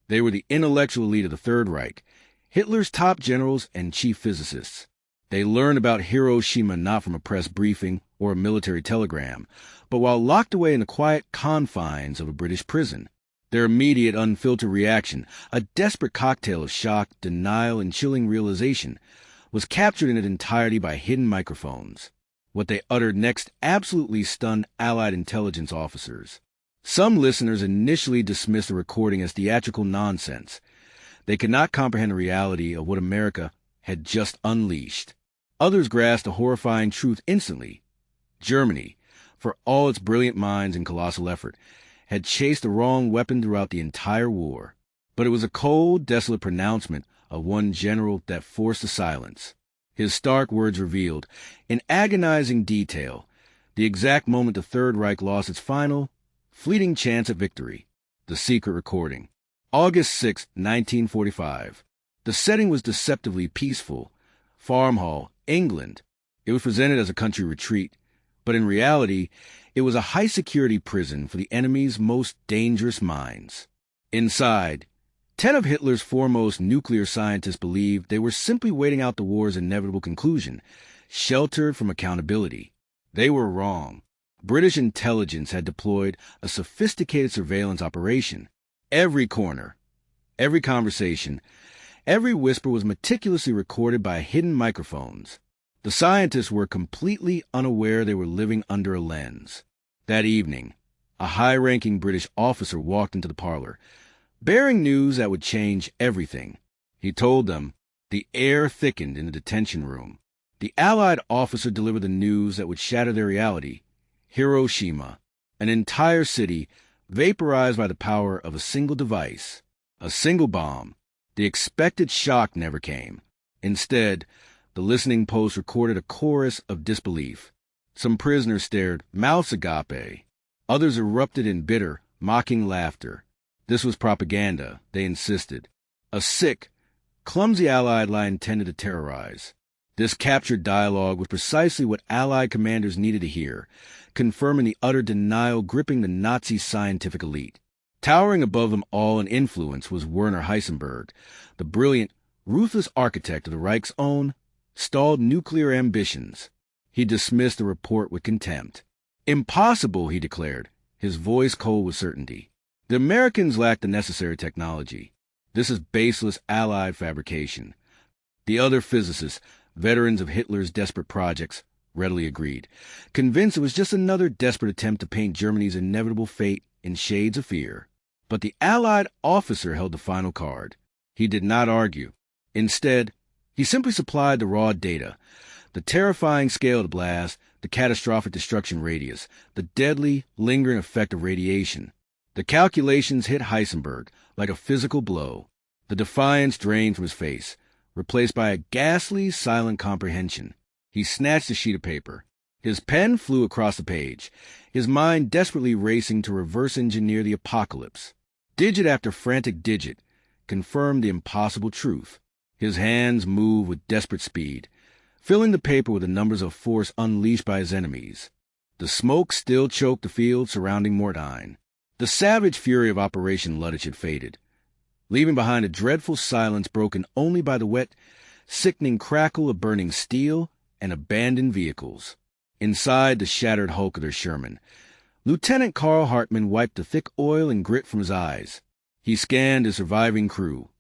They were the intellectual elite of the Third Reich, Hitler's top generals and chief physicists. They learned about Hiroshima not from a press briefing or a military telegram, but while locked away in the quiet confines of a British prison. Their immediate, unfiltered reaction, a desperate cocktail of shock, denial, and chilling realization, was captured in its entirety by hidden microphones. What they uttered next absolutely stunned Allied intelligence officers. Some listeners initially dismissed the recording as theatrical nonsense. They could not comprehend the reality of what America had just unleashed. Others grasped the horrifying truth instantly. Germany, for all its brilliant minds and colossal effort, had chased the wrong weapon throughout the entire war. But it was a cold, desolate pronouncement of one general that forced the silence. His stark words revealed, in agonizing detail, the exact moment the Third Reich lost its final, fleeting chance at victory. The secret recording. August 6, 1945. The setting was deceptively peaceful. Farmhall, England. It was presented as a country retreat, but in reality, it was a high-security prison for the enemy's most dangerous minds. Inside, 10 of Hitler's foremost nuclear scientists believed they were simply waiting out the war's inevitable conclusion, sheltered from accountability. They were wrong. British intelligence had deployed a sophisticated surveillance operation. Every corner, every conversation, every whisper was meticulously recorded by hidden microphones. The scientists were completely unaware they were living under a lens. That evening, a high-ranking British officer walked into the parlor, bearing news that would change everything. He told them the air thickened in the detention room. The Allied officer delivered the news that would shatter their reality. Hiroshima, an entire city vaporized by the power of a single device, a single bomb. The expected shock never came. Instead, the listening post recorded a chorus of disbelief. Some prisoners stared, mouths agape. Others erupted in bitter, mocking laughter. This was propaganda, they insisted. A sick, clumsy Allied lie intended to terrorize. This captured dialogue was precisely what Allied commanders needed to hear, confirming the utter denial gripping the Nazi scientific elite. Towering above them all in influence was Werner Heisenberg, the brilliant, ruthless architect of the Reich's own, stalled nuclear ambitions. He dismissed the report with contempt. Impossible, he declared, his voice cold with certainty. The Americans lacked the necessary technology. This is baseless Allied fabrication. The other physicists, veterans of Hitler's desperate projects, readily agreed, convinced it was just another desperate attempt to paint Germany's inevitable fate in shades of fear. But the Allied officer held the final card. He did not argue. Instead, he simply supplied the raw data, the terrifying scale of the blast, the catastrophic destruction radius, the deadly, lingering effect of radiation. The calculations hit Heisenberg like a physical blow. The defiance drained from his face, replaced by a ghastly, silent comprehension. He snatched a sheet of paper. His pen flew across the page, his mind desperately racing to reverse engineer the apocalypse. Digit after frantic digit confirmed the impossible truth. His hands moved with desperate speed, filling the paper with the numbers of force unleashed by his enemies. The smoke still choked the field surrounding Mortain. The savage fury of Operation Luttich had faded, leaving behind a dreadful silence broken only by the wet, sickening crackle of burning steel and abandoned vehicles. Inside the shattered hulk of their Sherman, Lieutenant Carl Hartmann wiped the thick oil and grit from his eyes. He scanned his surviving crew.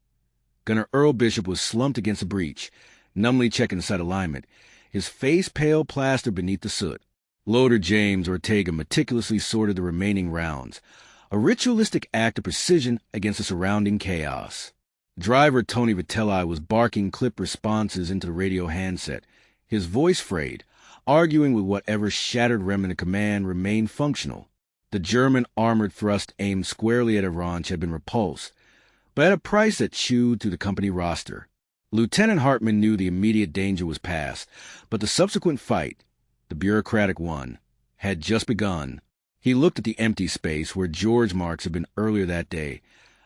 Gunner Earl Bishop was slumped against a breech, numbly checking sight alignment, his face pale plaster beneath the soot. Loader James Ortega meticulously sorted the remaining rounds, a ritualistic act of precision against the surrounding chaos. Driver Tony Vitelli was barking clip responses into the radio handset, his voice frayed, arguing with whatever shattered remnant of command remained functional. The German armored thrust aimed squarely at Avranches had been repulsed, but at a price that chewed through the company roster. Lieutenant Hartmann knew the immediate danger was past, but the subsequent fight, the bureaucratic one, had just begun. He looked at the empty space where George marks had been earlier that day,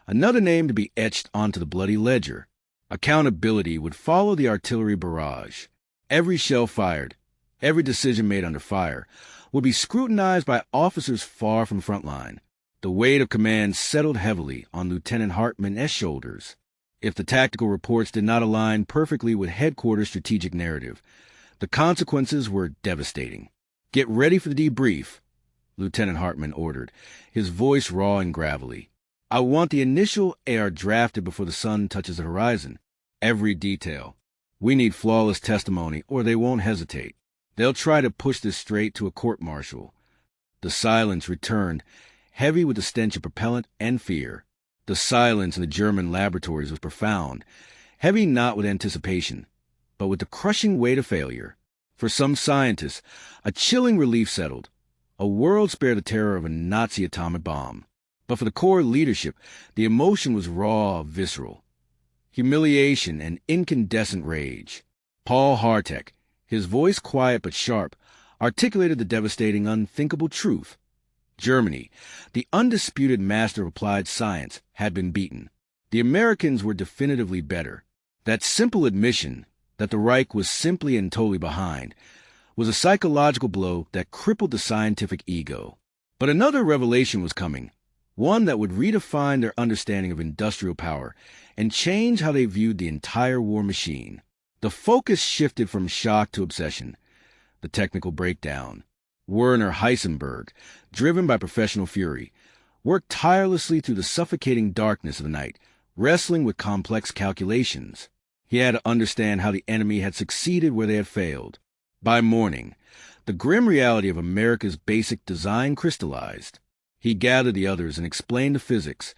another name to be etched onto the bloody ledger. Accountability would follow the artillery barrage. Every shell fired, every decision made under fire, would be scrutinized by officers far from front line. The weight of command settled heavily on Lieutenant Hartmann's shoulders. If the tactical reports did not align perfectly with headquarters' strategic narrative, the consequences were devastating. "Get ready for the debrief," Lieutenant Hartmann ordered, his voice raw and gravelly. "I want the initial AR drafted before the sun touches the horizon. Every detail. We need flawless testimony, or they won't hesitate. They'll try to push this straight to a court-martial." The silence returned, heavy with the stench of propellant and fear. The silence in the German laboratories was profound, heavy not with anticipation, but with the crushing weight of failure. For some scientists, a chilling relief settled. A world spared the terror of a Nazi atomic bomb. But for the Corps leadership, the emotion was raw, visceral. Humiliation and incandescent rage. Paul Hartek, his voice quiet but sharp, articulated the devastating, unthinkable truth. Germany, the undisputed master of applied science, had been beaten. The Americans were definitively better. That simple admission that the Reich was simply and totally behind was a psychological blow that crippled the scientific ego. But another revelation was coming, one that would redefine their understanding of industrial power and change how they viewed the entire war machine. The focus shifted from shock to obsession. The technical breakdown. Werner Heisenberg, driven by professional fury, worked tirelessly through the suffocating darkness of the night, wrestling with complex calculations. He had to understand how the enemy had succeeded where they had failed. By morning, the grim reality of America's basic design crystallized. He gathered the others and explained the physics.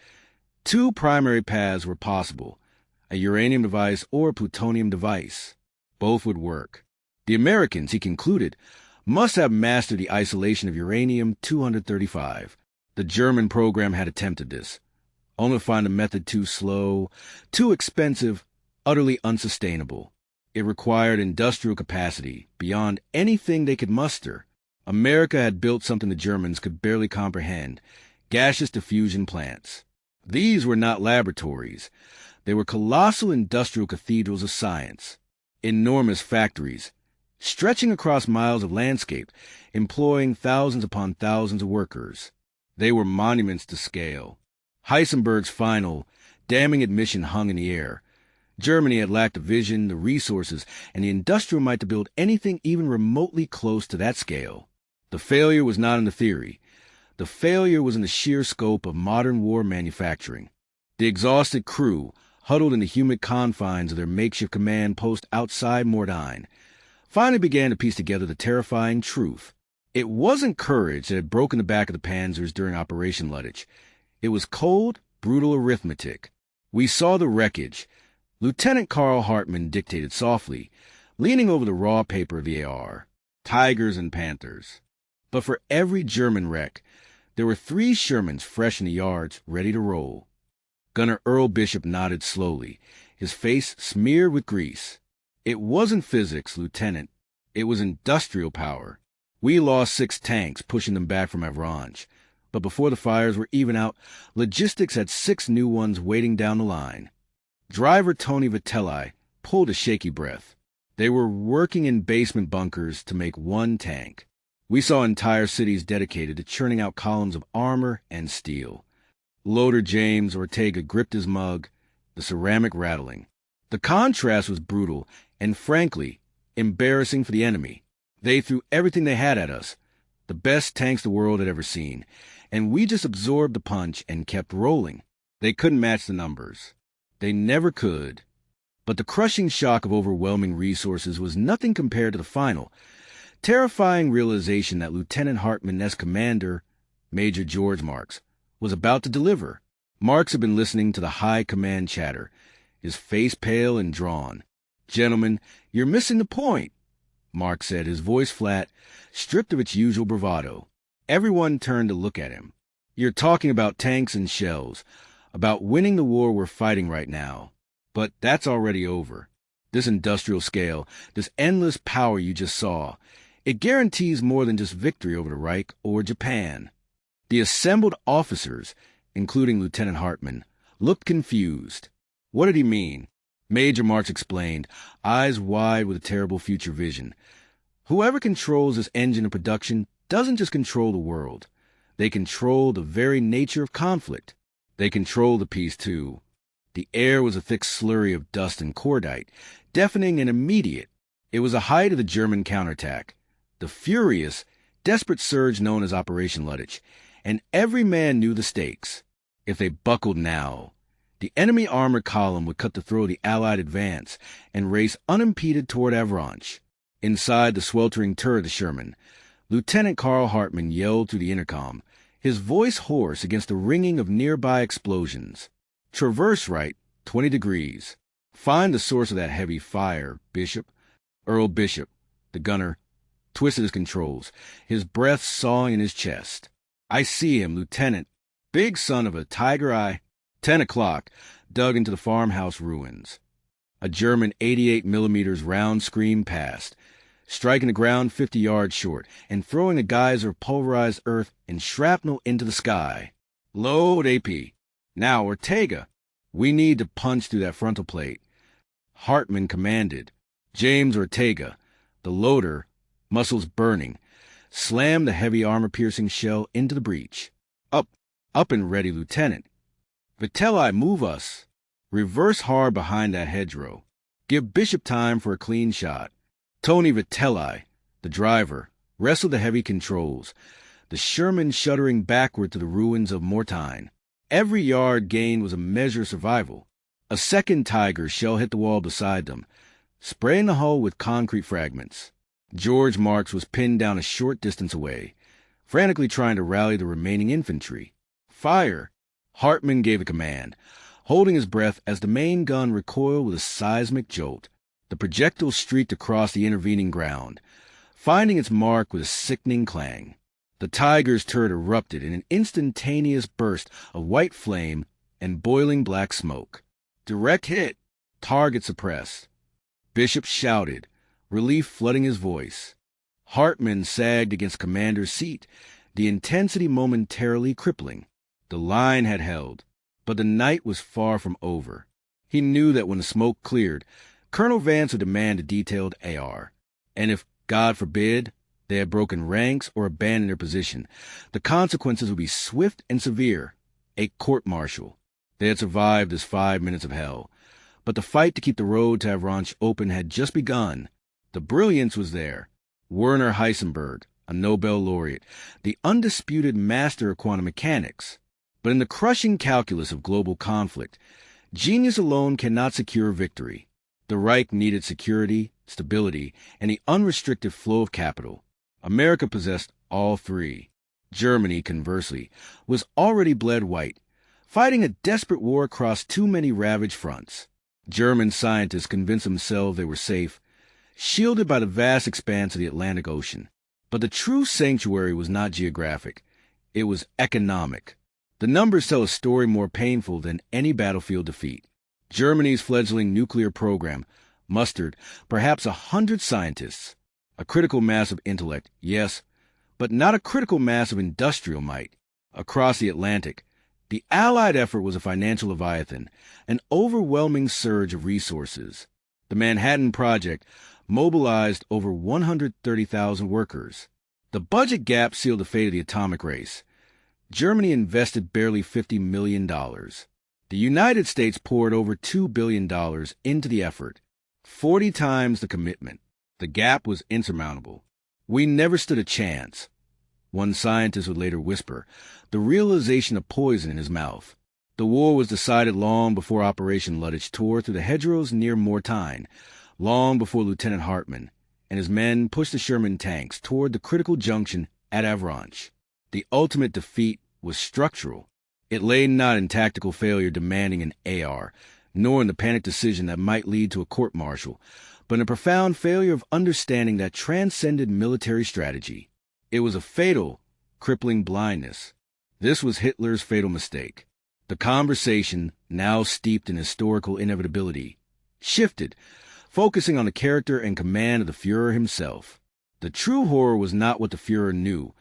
Two primary paths were possible, a uranium device or a plutonium device. Both would work. The Americans, he concluded, must have mastered the isolation of uranium-235. The German program had attempted this, only to find the method too slow, too expensive, utterly unsustainable. It required industrial capacity beyond anything they could muster. America had built something the Germans could barely comprehend, gaseous diffusion plants. These were not laboratories. They were colossal industrial cathedrals of science, enormous factories, stretching across miles of landscape, employing thousands upon thousands of workers. They were monuments to scale. Heisenberg's final, damning admission hung in the air. Germany had lacked the vision, the resources, and the industrial might to build anything even remotely close to that scale. The failure was not in the theory. The failure was in the sheer scope of modern war manufacturing. The exhausted crew, huddled in the humid confines of their makeshift command post outside Mordine, finally began to piece together the terrifying truth. It wasn't courage that had broken the back of the Panzers during Operation Luttich. It was cold, brutal arithmetic. We saw the wreckage. Lieutenant Karl Hartmann dictated softly, leaning over the raw paper of the AR. Tigers and Panthers. But for every German wreck, there were 3 Shermans fresh in the yards, ready to roll. Gunner Earl Bishop nodded slowly, his face smeared with grease. "It wasn't physics, Lieutenant. It was industrial power. We lost 6 tanks pushing them back from Avranches. But before the fires were even out, logistics had 6 new ones waiting down the line." Driver Tony Vitelli pulled a shaky breath. They were working in basement bunkers to make 1 tank. We saw entire cities dedicated to churning out columns of armor and steel. Loader James Ortega gripped his mug, the ceramic rattling. The contrast was brutal and, frankly, embarrassing for the enemy. They threw everything they had at us, the best tanks the world had ever seen, and we just absorbed the punch and kept rolling. They couldn't match the numbers. They never could. But the crushing shock of overwhelming resources was nothing compared to the final, terrifying realization that Lieutenant Hartmann's commander, Major George Marks, was about to deliver. Marks had been listening to the high command chatter, his face pale and drawn. "Gentlemen, you're missing the point," Marks said, his voice flat, stripped of its usual bravado. Everyone turned to look at him. "You're talking about tanks and shells, about winning the war we're fighting right now. But that's already over. This industrial scale, this endless power you just saw, it guarantees more than just victory over the Reich or Japan." The assembled officers, including Lieutenant Hartmann, looked confused. What did he mean? Major Marks explained, eyes wide with a terrible future vision. "Whoever controls this engine of production doesn't just control the world. They control the very nature of conflict. They control the peace, too. The air was a thick slurry of dust and cordite, deafening and immediate. It was the height of the German counterattack, the furious, desperate surge known as Operation Luttich, and every man knew the stakes. If they buckled now, the enemy armored column would cut the throat of the Allied advance and race unimpeded toward Avranches. Inside the sweltering turret of the Sherman, Lieutenant Carl Hartmann yelled through the intercom, his voice hoarse against the ringing of nearby explosions. "Traverse right, 20 degrees. Find the source of that heavy fire, Bishop." Earl Bishop, the gunner, twisted his controls, his breath sawing in his chest. "I see him, Lieutenant. Big son of a tiger eye." 10 o'clock, dug into the farmhouse ruins. A German 88 millimeters round scream passed, striking the ground 50 yards short and throwing a geyser of pulverized earth and shrapnel into the sky. "Load, AP. Now, Ortega, we need to punch through that frontal plate." Hartmann commanded. James Ortega, the loader, muscles burning, slammed the heavy armor-piercing shell into the breach. Up and ready, Lieutenant." "Vitelli, move us. Reverse hard behind that hedgerow. Give Bishop time for a clean shot." Tony Vitelli, the driver, wrestled the heavy controls, the Sherman shuddering backward to the ruins of Mortain. Every yard gained was a measure of survival. A second Tiger shell hit the wall beside them, spraying the hull with concrete fragments. George Marks was pinned down a short distance away, frantically trying to rally the remaining infantry. "Fire!" Hartmann gave a command, holding his breath as the main gun recoiled with a seismic jolt. The projectile streaked across the intervening ground, finding its mark with a sickening clang. The Tiger's turret erupted in an instantaneous burst of white flame and boiling black smoke. "Direct hit! Target suppressed." Bishop shouted, relief flooding his voice. Hartmann sagged against Commander's seat, the intensity momentarily crippling. The line had held, but the night was far from over. He knew that when the smoke cleared, Colonel Vance would demand a detailed AR. And if, God forbid, they had broken ranks or abandoned their position, the consequences would be swift and severe. A court-martial. They had survived this 5 minutes of hell. But the fight to keep the road to Avranches open had just begun. The brilliance was there. Werner Heisenberg, a Nobel laureate, the undisputed master of quantum mechanics. But in the crushing calculus of global conflict, genius alone cannot secure victory. The Reich needed security, stability, and the unrestricted flow of capital. America possessed all three. Germany, conversely, was already bled white, fighting a desperate war across too many ravaged fronts. German scientists convinced themselves they were safe, shielded by the vast expanse of the Atlantic Ocean. But the true sanctuary was not geographic. It was economic. The numbers tell a story more painful than any battlefield defeat. Germany's fledgling nuclear program mustered perhaps 100 scientists, a critical mass of intellect, yes, but not a critical mass of industrial might. Across the Atlantic, the Allied effort was a financial leviathan, an overwhelming surge of resources. The Manhattan Project mobilized over 130,000 workers. The budget gap sealed the fate of the atomic race. Germany invested barely $50 million. The United States poured over $2 billion into the effort, 40 times the commitment. The gap was insurmountable. "We never stood a chance," one scientist would later whisper, the realization of poison in his mouth. The war was decided long before Operation Luttich tore through the hedgerows near Mortain, long before Lieutenant Hartmann and his men pushed the Sherman tanks toward the critical junction at Avranches. The ultimate defeat was structural. It lay not in tactical failure demanding an AR, nor in the panicked decision that might lead to a court-martial, but in a profound failure of understanding that transcended military strategy. It was a fatal, crippling blindness. This was Hitler's fatal mistake. The conversation, now steeped in historical inevitability, shifted, focusing on the character and command of the Führer himself. The true horror was not what the Führer knew,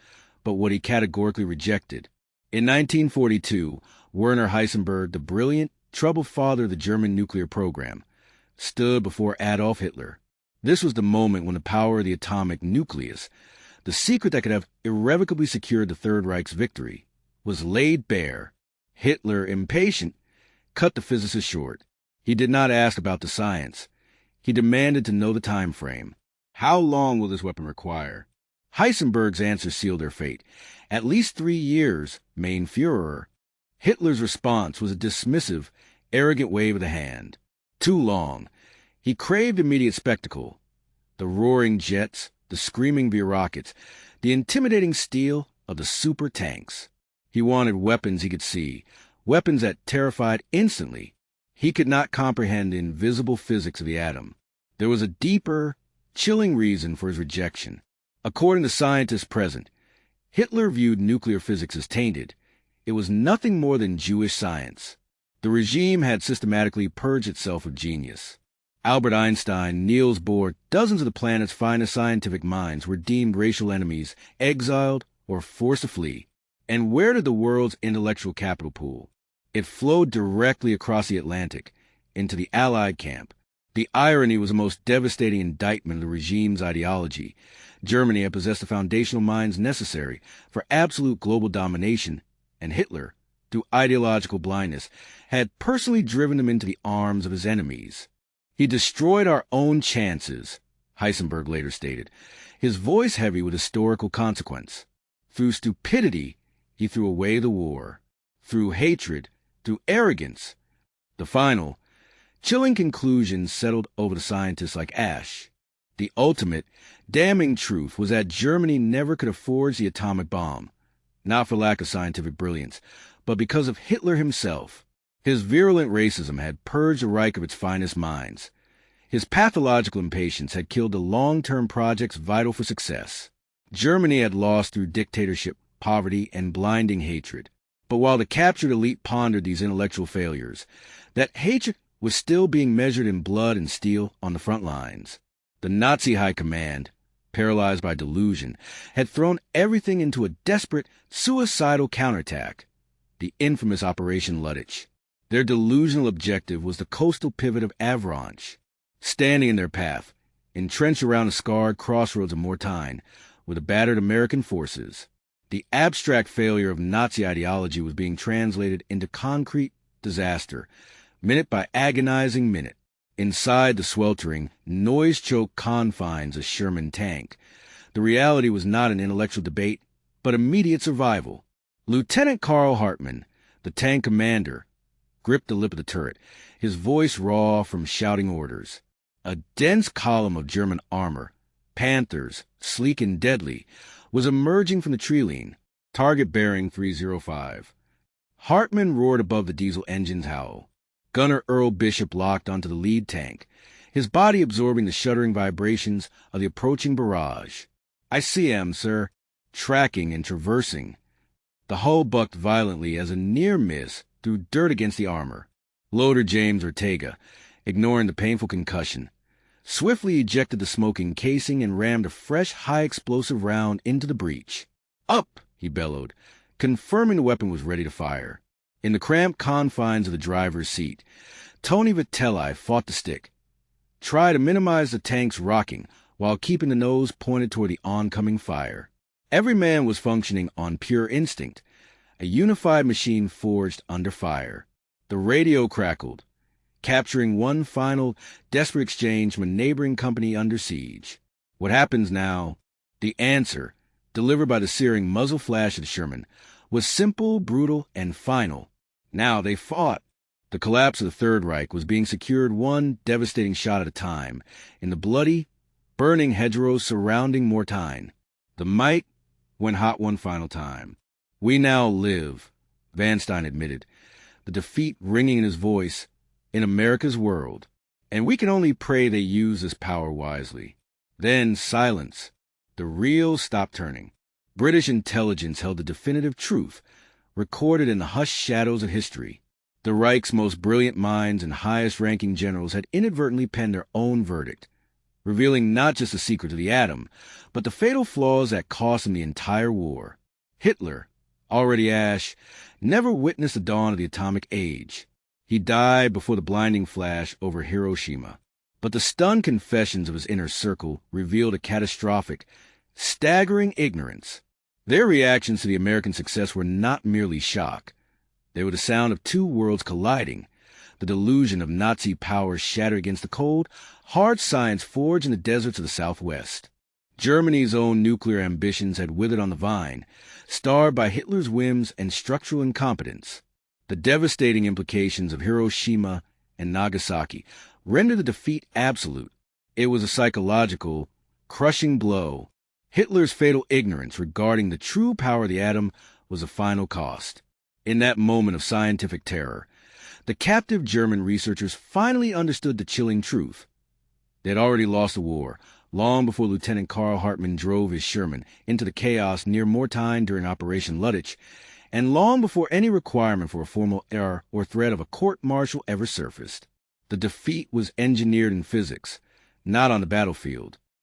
but what he categorically rejected. In 1942, Werner Heisenberg, the brilliant, troubled father of the German nuclear program, stood before Adolf Hitler. This was the moment when the power of the atomic nucleus, the The secret that could have irrevocably secured the Third Reich's victory was laid bare. Hitler, impatient, cut the physicist short. He did not ask about the science. He demanded to know the time frame. How long will this weapon require? Heisenberg's answer sealed their fate. At least 3 years, mein Führer. Hitler's response was a dismissive, arrogant wave of the hand. Too long. He craved immediate spectacle. The roaring jets, the screaming V rockets, the intimidating steel of the super tanks. He wanted weapons he could see, weapons that terrified instantly. He could not comprehend the invisible physics of the atom. There was a deeper, chilling reason for his rejection. According to scientists present, Hitler viewed nuclear physics as tainted. It was nothing more than Jewish science. The regime had systematically purged itself of genius. Albert Einstein, Niels Bohr, dozens of the planet's finest scientific minds were deemed racial enemies, exiled, or forced to flee. And where did the world's intellectual capital pool? It flowed directly across the Atlantic, into the Allied camp. The irony was the most devastating indictment of the regime's ideology. Germany had possessed the foundational minds necessary for absolute global domination, and Hitler, through ideological blindness, had personally driven them into the arms of his enemies. He destroyed our own chances, Heisenberg later stated, his voice heavy with historical consequence. Through stupidity, he threw away the war. Through hatred, through arrogance. The final, chilling conclusion settled over the scientists like ash. The ultimate, damning truth was that Germany never could have forged the atomic bomb, not for lack of scientific brilliance, but because of Hitler himself. His virulent racism had purged the Reich of its finest minds. His pathological impatience had killed the long-term projects vital for success. Germany had lost through dictatorship, poverty, and blinding hatred. But while the captured elite pondered these intellectual failures, that hatred was still being measured in blood and steel on the front lines. The Nazi high command, paralyzed by delusion, had thrown everything into a desperate, suicidal counterattack, the infamous Operation Luttich. Their delusional objective was the coastal pivot of Avranches. Standing in their path, entrenched around the scarred crossroads of Mortain, were the battered American forces. The abstract failure of Nazi ideology was being translated into concrete disaster, minute by agonizing minute. Inside the sweltering, noise-choked confines of Sherman tank, the reality was not an intellectual debate, but immediate survival. Lieutenant Carl Hartmann, the tank commander, gripped the lip of the turret, his voice raw from shouting orders. A dense column of German armor, Panthers, sleek and deadly, was emerging from the tree-line, target bearing 305. Hartmann roared above the diesel engine's howl. Gunner Earl Bishop locked onto the lead tank, his body absorbing the shuddering vibrations of the approaching barrage. "I see him, sir." Tracking and traversing. The hull bucked violently as a near miss threw dirt against the armor. Loader James Ortega, ignoring the painful concussion, swiftly ejected the smoking casing and rammed a fresh high-explosive round into the breech. "Up!" he bellowed, confirming the weapon was ready to fire. In the cramped confines of the driver's seat, Tony Vitelli fought the stick, tried to minimize the tank's rocking while keeping the nose pointed toward the oncoming fire. Every man was functioning on pure instinct, a unified machine forged under fire. The radio crackled, capturing one final, desperate exchange from a neighboring company under siege. What happens now? The answer, delivered by the searing muzzle flash of the Sherman, was simple, brutal, and final. Now they fought. The collapse of the Third Reich was being secured one devastating shot at a time in the bloody, burning hedgerows surrounding Mortain. The Mike went hot one final time. "We now live," Van Stein admitted, the defeat ringing in his voice, "in America's world. And we can only pray they use this power wisely." Then silence. The reels stopped turning. British intelligence held the definitive truth, recorded in the hushed shadows of history. The Reich's most brilliant minds and highest-ranking generals had inadvertently penned their own verdict, revealing not just the secret of the atom, but the fatal flaws that cost him the entire war. Hitler, already ash, never witnessed the dawn of the atomic age. He died before the blinding flash over Hiroshima. But the stunned confessions of his inner circle revealed a catastrophic, staggering ignorance. Their reactions to the American success were not merely shock. They were the sound of two worlds colliding, the delusion of Nazi power shattered against the cold, hard science forged in the deserts of the Southwest. Germany's own nuclear ambitions had withered on the vine, starved by Hitler's whims and structural incompetence. The devastating implications of Hiroshima and Nagasaki rendered the defeat absolute. It was a psychological, crushing blow. Hitler's fatal ignorance regarding the true power of the atom was a final cost. In that moment of scientific terror, the captive German researchers finally understood the chilling truth. They had already lost the war, long before Lieutenant Carl Hartmann drove his Sherman into the chaos near Mortain during Operation Luttich, and long before any requirement for a formal error or threat of a court-martial ever surfaced. The defeat was engineered in physics, not on the battlefield.